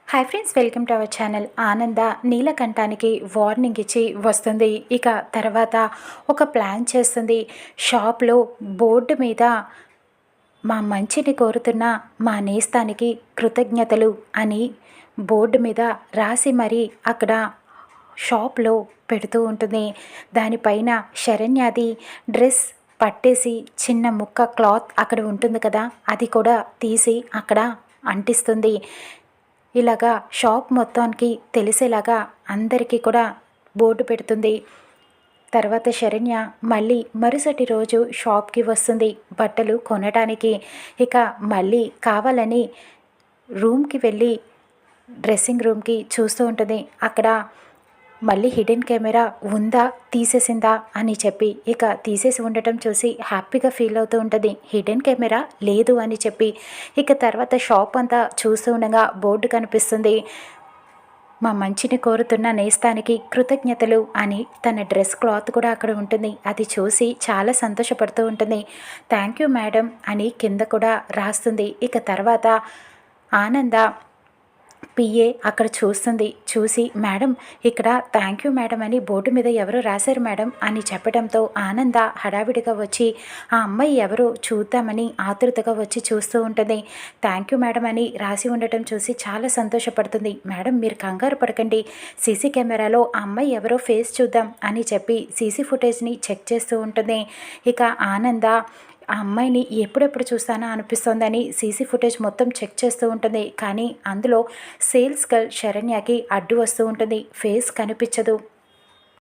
Hi friends, welcome to our channel. ఆనంద నీలకంఠానికి warning ఇచ్చి వస్తుంది. ఇక తర్వాత ఒక ప్లాన్ చేస్తుంది. షాప్లో బోర్డు మీద మా మంచిని కోరుతున్న మా నేస్తానికి కృతజ్ఞతలు అని బోర్డు మీద రాసి మరీ అక్కడ షాప్లో పెడుతూ ఉంటుంది. దానిపైన శరణ్యాది డ్రెస్ పట్టేసి చిన్న ముక్క క్లాత్ అక్కడ ఉంటుంది కదా, అది కూడా తీసి అక్కడ అంటిస్తుంది. ఇలాగా షాప్ మొత్తానికి తెలిసేలాగా అందరికీ కూడా బోర్డు పెడుతుంది. తర్వాత శరణ్య మళ్ళీ మరుసటి రోజు షాప్కి వస్తుంది బట్టలు కొనడానికి. ఇక మళ్ళీ కావాలని రూమ్కి వెళ్ళి డ్రెస్సింగ్ రూమ్కి చూస్తూ ఉంటుంది. అక్కడ మళ్ళీ హిడెన్ కెమెరా ఉందా తీసేసిందా అని చెప్పి ఇక తీసేసి ఉండటం చూసి హ్యాపీగా ఫీల్ అవుతూ ఉంటుంది. హిడెన్ కెమెరా లేదు అని చెప్పి ఇక తర్వాత షాప్ అంతా చూస్తూ ఉండగా బోర్డు కనిపిస్తుంది. మా మంచిని కోరుతున్న నేస్తానికి కృతజ్ఞతలు అని తన డ్రెస్ క్లాత్ కూడా అక్కడ ఉంటుంది. అది చూసి చాలా సంతోషపడుతూ ఉంటుంది. థ్యాంక్ యూ మేడం అని కింద కూడా రాస్తుంది. ఇక తర్వాత ఆనంద పిఏ అక్కడ చూస్తుంది. చూసి మేడం ఇక్కడ థ్యాంక్ యూ మేడం అని బోర్డు మీద ఎవరో రాశారు మేడం అని చెప్పడంతో ఆనంద హడావిడిగా వచ్చి ఆ అమ్మాయి ఎవరో చూద్దామని ఆతృతగా వచ్చి చూస్తూ ఉంటుంది. థ్యాంక్ యూ మేడం అని రాసి ఉండటం చూసి చాలా సంతోషపడుతుంది. మేడం మీరు కంగారు పడకండి, సీసీ కెమెరాలో ఆ అమ్మాయి ఎవరో ఫేస్ చూద్దాం అని చెప్పి సీసీ ఫుటేజ్ని చెక్ చేస్తూ ఉంటుంది. ఇక ఆనంద ఆ అమ్మాయిని ఎప్పుడెప్పుడు చూస్తానా అనిపిస్తోందని సీసీ ఫుటేజ్ మొత్తం చెక్ చేస్తూ ఉంటుంది. కానీ అందులో సేల్స్ గర్ల్ శరణ్యకి అడ్డు వస్తూ ఉంటుంది. ఫేస్ కనిపించదు.